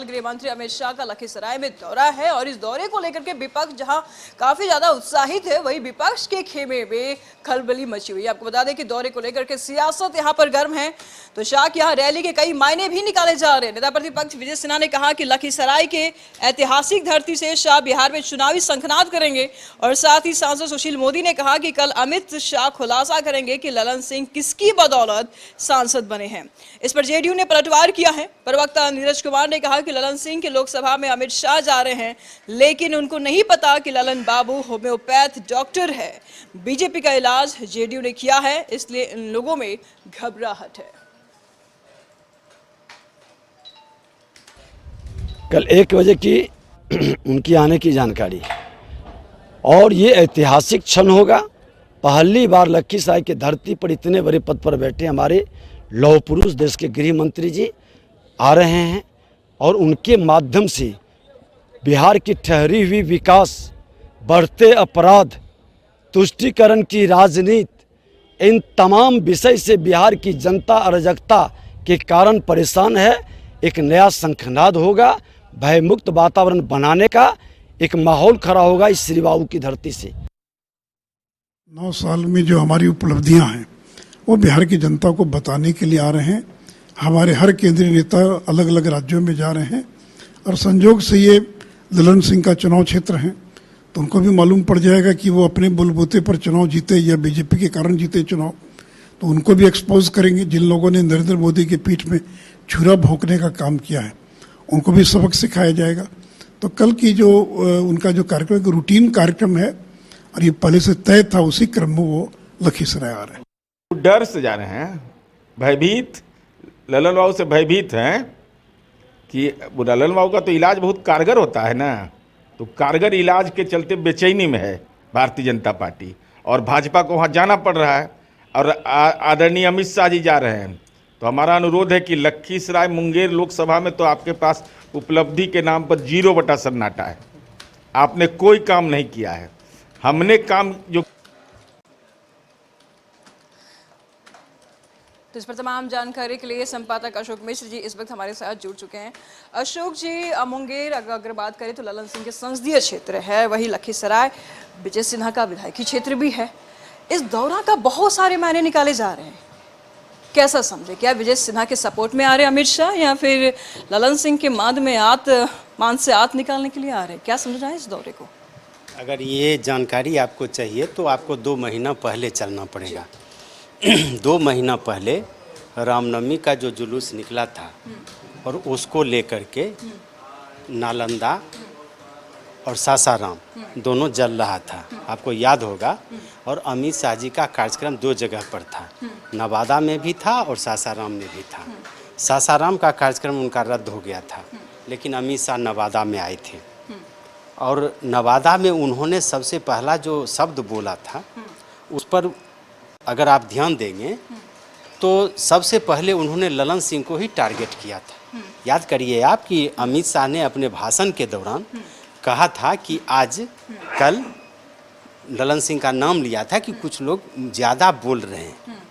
गृह मंत्री अमित शाह का लखीसराय में दौरा है और इस दौरे को लेकर के विपक्ष जहां काफी ज्यादा उत्साहित है, वहीं विपक्ष के खेमे में खलबली मची हुई है। आपको बता दें कि दौरे को लेकर के सियासत यहां पर गर्म है, तो शाह की यहां रैली के कई मायने भी निकाले जा रहे हैं। नेता प्रतिपक्ष विजय सिन्हा ने कहा कि लखीसराय के ऐतिहासिक धरती से शाह बिहार में चुनावी शंखनाद करेंगे और साथ ही सांसद सुशील मोदी ने कहा कि कल अमित शाह खुलासा करेंगे कि ललन सिंह किसकी बदौलत सांसद बने हैं। इस पर जेडीयू ने पलटवार किया है। प्रवक्ता नीरज कुमार ने कहा कि ललन सिंह के लोकसभा में अमित शाह जा रहे हैं, लेकिन उनको नहीं पता कि ललन बाबू होम्योपैथ डॉक्टर है। बीजेपी का इलाज जेडीयू ने किया है, इसलिए इन लोगों में घबराहट है। कल 1 बजे की उनकी आने की जानकारी और ये ऐतिहासिक क्षण होगा। पहली बार लखीसराय की धरती पर इतने बड़े पद पर बैठे हमारे लौह पुरुष देश के गृह मंत्री जी आ रहे हैं और उनके माध्यम से बिहार की ठहरी हुई विकास, बढ़ते अपराध, तुष्टीकरण की राजनीति, इन तमाम विषय से बिहार की जनता अराजकता के कारण परेशान है। एक नया शंखनाद होगा, भयमुक्त वातावरण बनाने का एक माहौल खड़ा होगा इस श्री बाबू की धरती से। 9 साल में जो हमारी उपलब्धियां हैं वो बिहार की जनता को बताने के लिए आ रहे हैं। हमारे हर केंद्रीय नेता अलग अलग राज्यों में जा रहे हैं और संजोग से ये ललन सिंह का चुनाव क्षेत्र है, तो उनको भी मालूम पड़ जाएगा कि वो अपने बलबूते पर चुनाव जीते या बीजेपी के कारण जीते चुनाव, तो उनको भी एक्सपोज करेंगे। जिन लोगों ने नरेंद्र मोदी की पीठ में छुरा भोंकने का काम किया है उनको भी सबक सिखाया जाएगा। तो कल की जो उनका जो कार्यक्रम, एक रूटीन कार्यक्रम है और ये पहले से तय था, उसी क्रम में वो लखीसराय आ रहे हैं। डर से जा रहे हैं, भयभीत, ललन बाबू से भयभीत हैं कि ललन बाबू का तो इलाज बहुत कारगर होता है ना, तो कारगर इलाज के चलते बेचैनी में है भारतीय जनता पार्टी और भाजपा को वहाँ जाना पड़ रहा है और आदरणीय अमित शाह जी जा रहे हैं। तो हमारा अनुरोध है कि लखीसराय मुंगेर लोकसभा में तो आपके पास उपलब्धि के नाम पर 0 सन्नाटा है, आपने कोई काम नहीं किया है। हमने काम जो तो इस पर तमाम जानकारी के लिए संपादक अशोक मिश्र जी इस वक्त हमारे साथ जुड़ चुके हैं। अशोक जी, मुंगेर अगर बात करें तो ललन सिंह के संसदीय क्षेत्र है, वही लखीसराय विजय सिन्हा का विधायकी क्षेत्र भी है। इस दौरा का बहुत सारे मायने निकाले जा रहे हैं, कैसा समझे? क्या विजय सिन्हा के सपोर्ट में आ रहे हैं अमित शाह या फिर ललन सिंह के मान से आत निकालने के लिए आ रहे हैं? क्या समझ रहे हैं इस दौरे को? अगर ये जानकारी आपको चाहिए तो आपको 2 महीना पहले चलना पड़ेगा। 2 महीना पहले रामनवमी का जो जुलूस निकला था और उसको लेकर के नालंदा और सासाराम दोनों जल रहा था, आपको याद होगा। और अमित शाह जी का कार्यक्रम 2 जगह पर था, नवादा में भी था और सासाराम में भी था। सासाराम का कार्यक्रम उनका रद्द हो गया था, लेकिन अमित शाह नवादा में आए थे और नवादा में उन्होंने सबसे पहला जो शब्द बोला था उस पर अगर आप ध्यान देंगे तो सबसे पहले उन्होंने ललन सिंह को ही टारगेट किया था। याद करिए आप कि अमित शाह ने अपने भाषण के दौरान कहा था कि आज कल ललन सिंह का नाम लिया था कि कुछ लोग ज़्यादा बोल रहे हैं।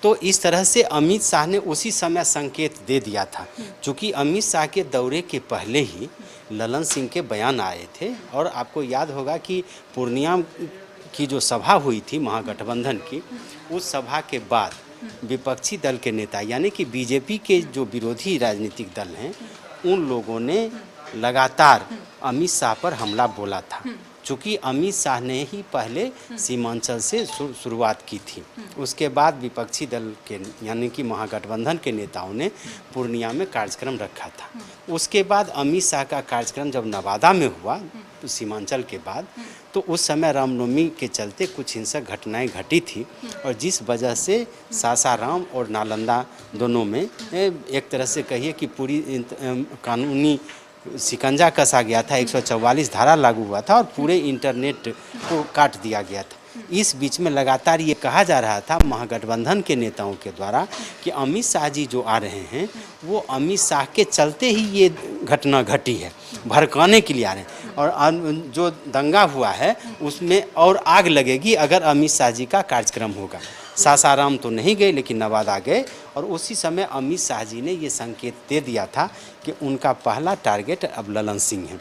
तो इस तरह से अमित शाह ने उसी समय संकेत दे दिया था। चूँकि अमित शाह के दौरे के पहले ही ललन सिंह के बयान आए थे और आपको याद होगा कि पूर्णिया की जो सभा हुई थी महागठबंधन की, उस सभा के बाद विपक्षी दल के नेता यानी कि बीजेपी के जो विरोधी राजनीतिक दल हैं उन लोगों ने लगातार अमित शाह पर हमला बोला था। चूँकि अमित शाह ने ही पहले सीमांचल से शुरुआत की थी, उसके बाद विपक्षी दल के यानी कि महागठबंधन के नेताओं ने पूर्णिया में कार्यक्रम रखा था। उसके बाद अमित शाह का कार्यक्रम जब नवादा में हुआ तो सीमांचल के बाद, तो उस समय रामनवमी के चलते कुछ हिंसक घटनाएं घटी थी और जिस वजह से सासाराम और नालंदा दोनों में एक तरह से कहिए कि पूरी कानूनी शिकंजा कसा गया था। 144 धारा लागू हुआ था और पूरे इंटरनेट को काट दिया गया था। इस बीच में लगातार ये कहा जा रहा था महागठबंधन के नेताओं के द्वारा कि अमित शाह जी जो आ रहे हैं वो अमित शाह के चलते ही ये घटना घटी है, भड़काने के लिए आ रहे हैं और जो दंगा हुआ है उसमें और आग लगेगी अगर अमित शाह जी का कार्यक्रम होगा। सासाराम तो नहीं गए लेकिन नवादा गए, और उसी समय अमित शाह जी ने ये संकेत दे दिया था कि उनका पहला टारगेट अब ललन सिंह है।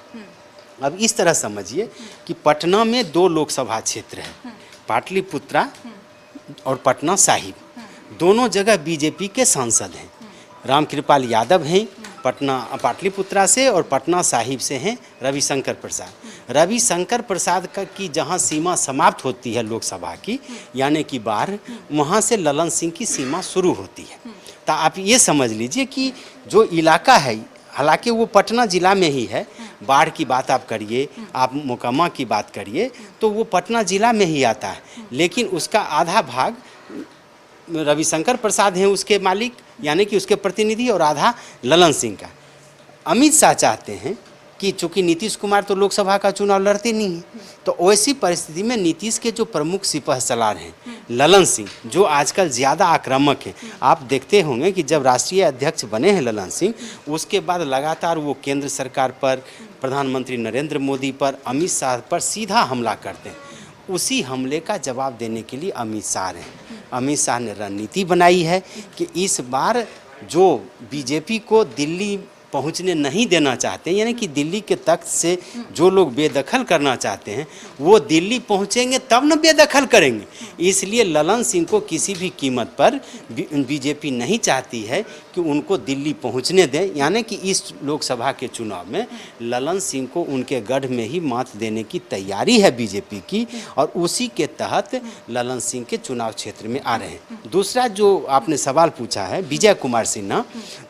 अब इस तरह समझिए कि पटना में 2 लोकसभा क्षेत्र है, पाटलिपुत्रा और पटना साहिब, दोनों जगह बीजेपी के सांसद हैं। रामकृपाल यादव हैं पाटलिपुत्रा से, और पटना साहिब से हैं रविशंकर प्रसाद। रविशंकर प्रसाद का की जहां सीमा समाप्त होती है लोकसभा की, यानी कि बाहर, वहां से ललन सिंह की सीमा शुरू होती है। तो आप ये समझ लीजिए कि जो इलाका है, हालांकि वो पटना जिला में ही है, बाढ़ की बात आप करिए, आप मोकामा की बात करिए, तो वो पटना जिला में ही आता है, लेकिन उसका आधा भाग रविशंकर प्रसाद हैं उसके मालिक, यानी कि उसके प्रतिनिधि, और आधा ललन सिंह का। अमित शाह चाहते हैं कि चूंकि नीतीश कुमार तो लोकसभा का चुनाव लड़ते नहीं हैं, तो वैसी परिस्थिति में नीतीश के जो प्रमुख सिपह सलार हैं ललन सिंह, जो आजकल ज़्यादा आक्रामक हैं, आप देखते होंगे कि जब राष्ट्रीय अध्यक्ष बने हैं ललन सिंह, उसके बाद लगातार वो केंद्र सरकार पर, प्रधानमंत्री नरेंद्र मोदी पर, अमित शाह पर सीधा हमला करते हैं। उसी हमले का जवाब देने के लिए अमित शाह हैं। अमित शाह ने रणनीति बनाई है कि इस बार जो बीजेपी को दिल्ली पहुंचने नहीं देना चाहते, यानी कि दिल्ली के तख्त से जो लोग बेदखल करना चाहते हैं वो दिल्ली पहुंचेंगे तब न बेदखल करेंगे। इसलिए ललन सिंह को किसी भी कीमत पर बीजेपी नहीं चाहती है कि उनको दिल्ली पहुंचने दें, यानी कि इस लोकसभा के चुनाव में ललन सिंह को उनके गढ़ में ही मात देने की तैयारी है बीजेपी की, और उसी के तहत ललन सिंह के चुनाव क्षेत्र में आ रहे हैं। दूसरा जो आपने सवाल पूछा है विजय कुमार सिन्हा,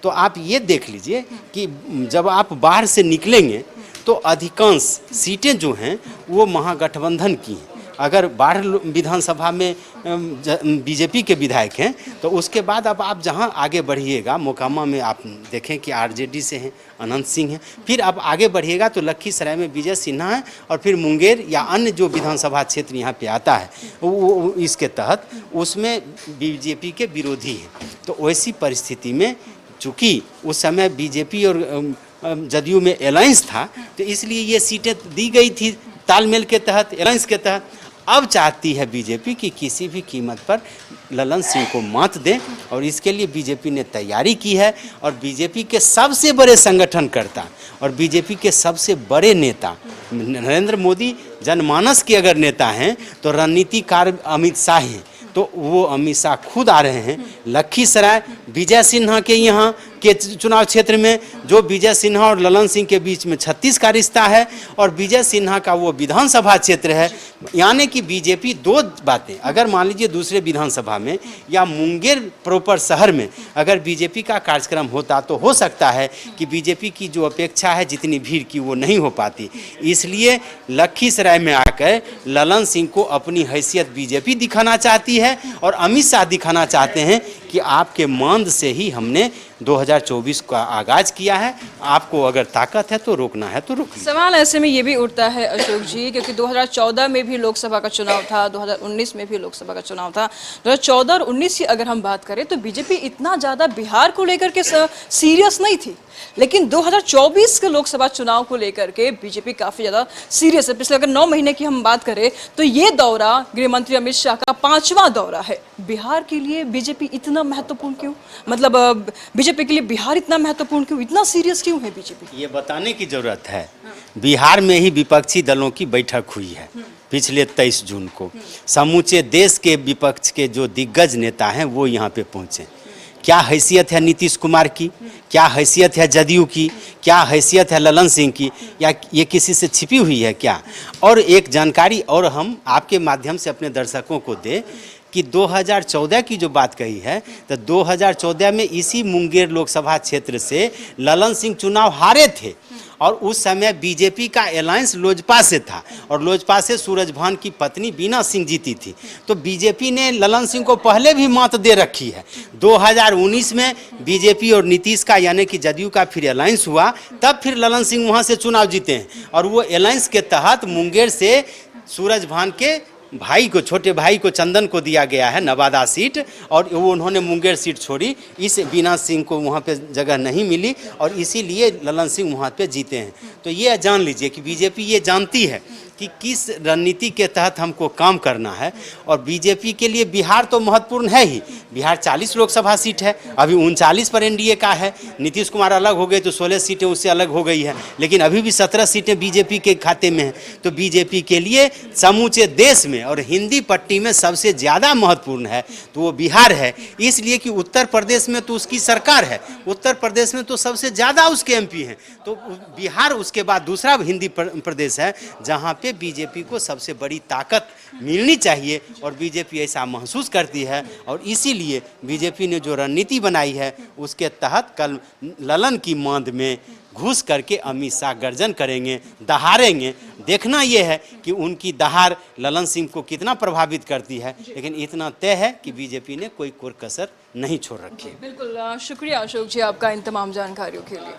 तो आप ये देख लीजिए कि जब आप बाहर से निकलेंगे तो अधिकांश सीटें जो हैं वो महागठबंधन की हैं। अगर बाढ़ विधानसभा में बीजेपी के विधायक हैं, तो उसके बाद अब आप जहां आगे बढ़िएगा, मोकामा में आप देखें कि आरजेडी से हैं अनंत सिंह हैं, फिर आप आगे बढ़िएगा तो लखीसराय में विजय सिन्हा है, और फिर मुंगेर या अन्य जो विधानसभा क्षेत्र यहाँ पे आता है वो इसके तहत उसमें बीजेपी के विरोधी हैं। तो वैसी परिस्थिति में चूँकि उस समय बीजेपी और जदयू में अलायंस था, तो इसलिए ये सीटें दी गई थी तालमेल के तहत, अलायंस के तहत। अब चाहती है बीजेपी कि किसी भी कीमत पर ललन सिंह को मात दें, और इसके लिए बीजेपी ने तैयारी की है। और बीजेपी के सबसे बड़े संगठनकर्ता और बीजेपी के सबसे बड़े नेता नरेंद्र मोदी जनमानस के अगर नेता हैं तो रणनीतिकार अमित शाह हैं, तो वो अमित शाह खुद आ रहे हैं लखीसराय विजय सिन्हा के यहाँ के चुनाव क्षेत्र में, जो विजय सिन्हा और ललन सिंह के बीच में 36 का रिश्ता है, और विजय सिन्हा का वो विधानसभा क्षेत्र है। यानी कि बीजेपी 2 बातें, अगर मान लीजिए दूसरे विधानसभा में या मुंगेर प्रॉपर शहर में अगर बीजेपी का कार्यक्रम होता तो हो सकता है कि बीजेपी की जो अपेक्षा है जितनी भीड़ की वो नहीं हो पाती। इसलिए लखीसराय में आकर ललन सिंह को अपनी हैसियत बीजेपी दिखाना चाहती है, और अमित शाह दिखाना चाहते हैं कि आपके मांद से ही हमने 2024 का आगाज किया है, आपको अगर ताकत है तो रोकना है तो रोकिए। सवाल ऐसे में ये भी उठता है अशोक जी, क्योंकि 2014 में भी लोकसभा का चुनाव था, 2019 में भी लोकसभा का चुनाव था। 2014 और 19 की अगर हम बात करें तो बीजेपी इतना ज़्यादा बिहार को लेकर के सीरियस नहीं थी, लेकिन 2024 के लोकसभा चुनाव को लेकर के बीजेपी काफ़ी ज़्यादा सीरियस है। पिछले अगर 9 महीने की हम बात करें तो ये दौरा गृह मंत्री अमित शाह का 5वां दौरा है। बिहार के लिए बीजेपी इतना महत्वपूर्ण क्यों, मतलब बीजेपी के लिए बिहार इतना महत्वपूर्ण क्यों, इतना सीरियस क्यों है बीजेपी? ये बताने की जरूरत है। बिहार में ही विपक्षी दलों की बैठक हुई है पिछले 23 जून को। समूचे देश के विपक्ष के जो दिग्गज नेता हैं वो यहाँ पे पहुँचे। क्या हैसियत है नीतीश कुमार की, क्या हैसियत है जदयू की, क्या हैसियत है ललन सिंह की, या ये किसी से छिपी हुई है क्या? और एक जानकारी और हम आपके माध्यम से अपने दर्शकों को दें कि 2014 की जो बात कही है, तो 2014 में इसी मुंगेर लोकसभा क्षेत्र से ललन सिंह चुनाव हारे थे, और उस समय बीजेपी का अलायंस लोजपा से था, और लोजपा से सूरजभान की पत्नी बीना सिंह जीती थी। तो बीजेपी ने ललन सिंह को पहले भी मात दे रखी है। 2019 में बीजेपी और नीतीश का यानी कि जदयू का फिर अलायंस हुआ, तब फिर ललन सिंह वहाँ से चुनाव जीते हैं, और वो अलायंस के तहत मुंगेर से सूरजभान के भाई को, छोटे भाई को, चंदन को दिया गया है नवादा सीट, और वो उन्होंने मुंगेर सीट छोड़ी। इस बीना सिंह को वहाँ पे जगह नहीं मिली, और इसीलिए ललन सिंह वहाँ पे जीते हैं। तो ये जान लीजिए कि बीजेपी ये जानती है कि किस रणनीति के तहत हमको काम करना है। और बीजेपी के लिए बिहार तो महत्वपूर्ण है ही। बिहार 40 लोकसभा सीट है, अभी 39 पर एनडीए का है। नीतीश कुमार अलग हो गए तो 16 सीटें उससे अलग हो गई है, लेकिन अभी भी 17 सीटें बीजेपी के खाते में हैं। तो बीजेपी के लिए समूचे देश में और हिंदी पट्टी में सबसे ज़्यादा महत्वपूर्ण है तो वो बिहार है। इसलिए कि उत्तर प्रदेश में तो उसकी सरकार है, उत्तर प्रदेश में तो सबसे ज़्यादा उसके एमपी हैं। तो बिहार उसके बाद दूसरा हिंदी प्रदेश है जहाँ पे बीजेपी को सबसे बड़ी ताकत मिलनी चाहिए और बीजेपी ऐसा महसूस करती है। और इसीलिए बीजेपी ने जो रणनीति बनाई है उसके तहत कल ललन की मांद में घुस करके अमित शाह गर्जन करेंगे, दहाड़ेंगे। देखना यह है कि उनकी दहाड़ ललन सिंह को कितना प्रभावित करती है, लेकिन इतना तय है कि बीजेपी ने कोई कसर नहीं छोड़ रखी है। बिल्कुल शुक्रिया अशोक जी आपका इन तमाम जानकारियों के लिए।